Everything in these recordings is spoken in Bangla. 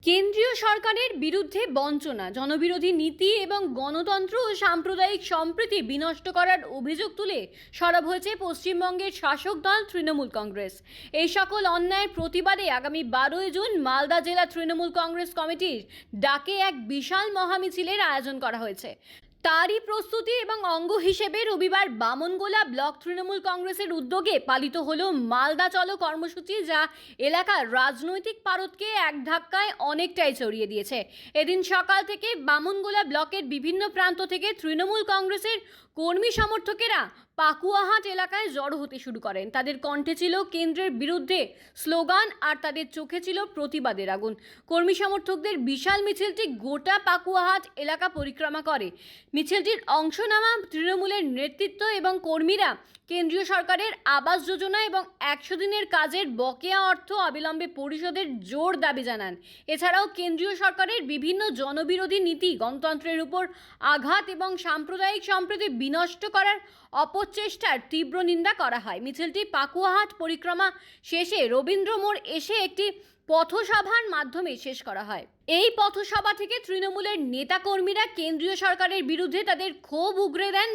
কেন্দ্রীয় সরকারের বিরুদ্ধে বঞ্চনা, জনবিরোধী নীতি এবং গণতন্ত্র ও সাম্প্রদায়িক সম্প্রীতি বিনষ্ট করার অভিযোগ তুলে সরব হয়েছে পশ্চিমবঙ্গের শাসক দল তৃণমূল কংগ্রেস। এই সকল অন্যায়ের প্রতিবাদে আগামী 12 জুন মালদা জেলা তৃণমূল কংগ্রেস কমিটির ডাকে এক বিশাল মহামিছিলের আয়োজন করা হয়েছে। তারই প্রস্তুতি এবং অঙ্গ হিসেবে রবিবার বামনগোলা ব্লক তৃণমূল কংগ্রেসের উদ্যোগে পালিত হলো মালদা চলো কর্মসূচি, যা এলাকার রাজনৈতিক পারদকে এক ধাক্কায় অনেকটাই ছড়িয়ে দিয়েছে। এদিন সকাল থেকে বামনগোলা ব্লকের বিভিন্ন প্রান্ত থেকে তৃণমূল কংগ্রেসের কর্মী সমর্থকেরা পাকুয়াহাট এলাকায় জড়ো হতে শুরু করেন। তাদের কণ্ঠে ছিল কেন্দ্রের বিরুদ্ধে স্লোগান আর তাদের চোখে ছিল প্রতিবাদের আগুন। কর্মী সমর্থকদের বিশাল মিছিলটি গোটা পাকুয়াহাট এলাকা পরিক্রমা করে। মিছিলটির অংশ নেওয়া তৃণমূলের নেতৃত্ব এবং কর্মীরা কেন্দ্রীয় সরকারের আবাস যোজনা এবং 100 দিনের কাজের বকেয়া অর্থ অবিলম্বে পরিশোধের জোর দাবি জানান। এছাড়াও কেন্দ্রীয় সরকারের বিভিন্ন জনবিরোধী নীতি, গণতন্ত্রের উপর আঘাত এবং সাম্প্রদায়িক সম্প্রীতি বিনষ্ট করার অপচেষ্টার তীব্র নিন্দা করা হয়। মিছিলটি পাকুয়াহাট পরিক্রমা শেষে রবীন্দ্র মোড় এসে একটি পথসভার মাধ্যমে শেষ করা হয়। এই পথসভা থেকে তৃণমূলের নেতাকর্মীরা কেন্দ্রীয় সরকারের বিরুদ্ধে তাদের ক্ষোভ উগরে দেন।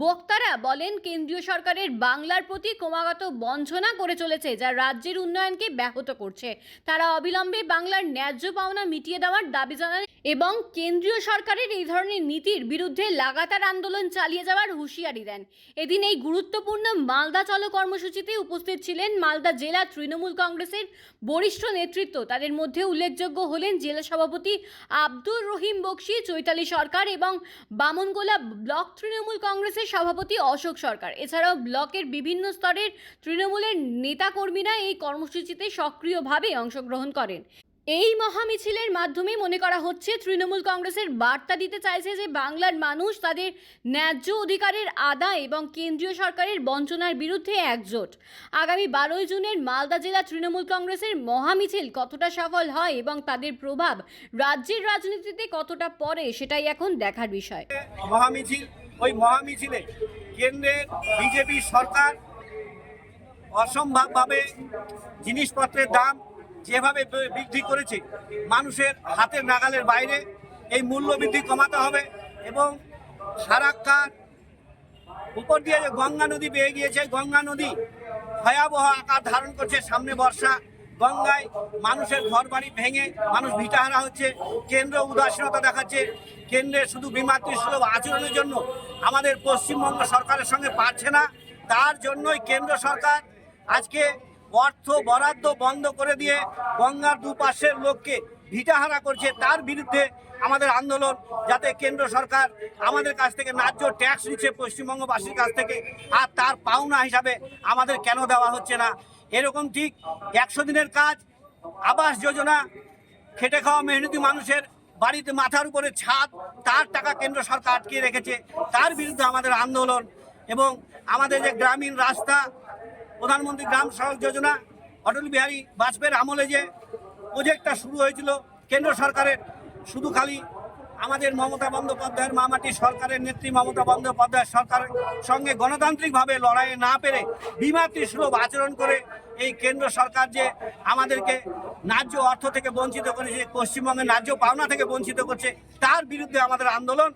বক্তারা বলেন, কেন্দ্রীয় সরকারের বাংলার প্রতি ক্রমাগত বঞ্চনা করে চলেছে, যা রাজ্যের উন্নয়নকে ব্যাহত করছে। তারা অবিলম্বে বাংলার ন্যায্য পাওনা মিটিয়ে দেওয়ার দাবি জানান এবং কেন্দ্রীয় সরকারের এই ধরনের নীতির বিরুদ্ধে লাগাতার আন্দোলন চালিয়ে যাওয়ার হুঁশিয়ারি দেন। এদিন এই গুরুত্বপূর্ণ মালদা চলো কর্মসূচিতে উপস্থিত ছিলেন মালদা জেলা তৃণমূল কংগ্রেসের বরিষ্ঠ নেতৃত্ব। তাদের মধ্যে উল্লেখযোগ্য হলেন জেলা সভাপতি আব্দুর রহিম বক্সি, চৈতালি সরকার এবং বামনগোলা ব্লক তৃণমূল কংগ্রেসের সভাপতি অশোক সরকার। এছাড়াও ব্লকের বিভিন্ন স্তরের তৃণমূলের নেতাকর্মীরা এই কর্মসূচিতে সক্রিয়ভাবে অংশগ্রহণ করেন। এই মহামিছিলের মাধ্যমে মনে করা হচ্ছে তৃণমূল কংগ্রেসের বার্তা দিতে চাইছে যে বাংলার মানুষ তাদের ন্যায্য অধিকারের আদায় এবং কেন্দ্রীয় সরকারের বঞ্চনার বিরুদ্ধে একজোট। আগামী 12 জুনের মালদা জেলা তৃণমূল কংগ্রেসের মহামিছিল কতটা সফল হয় এবং তাদের প্রভাব রাজ্যের রাজনীতিতে কতটা পড়ে, সেটাই এখন দেখার বিষয়। মহামিছিলে কেন্দ্রের বিজেপি সরকার অসম্ভবভাবে জিনিসপত্রের দাম যেভাবে বৃদ্ধি করেছে, মানুষের হাতের নাগালের বাইরে এই মূল্য বৃদ্ধি কমাতে হবে এবং ফারাক্কার উপর দিয়ে যে গঙ্গা নদী বেয়ে গিয়েছে, গঙ্গা নদী ভয়াবহ আকার ধারণ করছে। সামনে বর্ষা, গঙ্গায় মানুষের ঘরবাড়ি ভেঙে মানুষ ভিটাহারা হচ্ছে। কেন্দ্র উদাসীনতা দেখাচ্ছে। কেন্দ্রের শুধু বিমাতৃসুলভ আচরণের জন্য আমাদের পশ্চিমবঙ্গ সরকারের সঙ্গে পারছে না। তার জন্যই কেন্দ্র সরকার আজকে অর্থ বরাদ্দ বন্ধ করে দিয়ে গঙ্গার দুপাশের লোককে ভিটাহারা করছে। তার বিরুদ্ধে আমাদের আন্দোলন, যাতে কেন্দ্র সরকার আমাদের কাছ থেকে ন্যায্য ট্যাক্স নিচ্ছে পশ্চিমবঙ্গবাসীর কাছ থেকে, আর তার পাওনা হিসাবে আমাদের কেন দেওয়া হচ্ছে না। এরকম ঠিক 100 দিনের কাজ, আবাস যোজনা, খেটে খাওয়া মেহনতি মানুষের বাড়িতে মাথার উপরে ছাদ, তার টাকা কেন্দ্র সরকার আটকে রেখেছে। তার বিরুদ্ধে আমাদের আন্দোলন এবং আমাদের যে গ্রামীণ রাস্তা, প্রধানমন্ত্রী গ্রাম সড়ক যোজনা, অটল বিহারী বাজপেয়ীর আমলে যে প্রজেক্টটা শুরু হয়েছিল কেন্দ্র সরকারের, শুধু খালি আমাদের মমতা বন্দ্যোপাধ্যায়ের মামাটি সরকারের নেত্রী মমতা বন্দ্যোপাধ্যায়ের সরকারের সঙ্গে গণতান্ত্রিকভাবে লড়াইয়ে না পেরে বিমাতৃসুলভ আচরণ করে এই কেন্দ্র সরকার যে আমাদেরকে ন্যায্য অর্থ থেকে বঞ্চিত করেছে, পশ্চিমবঙ্গের ন্যায্য পাওনা থেকে বঞ্চিত করছে, তার বিরুদ্ধে আমাদের আন্দোলন।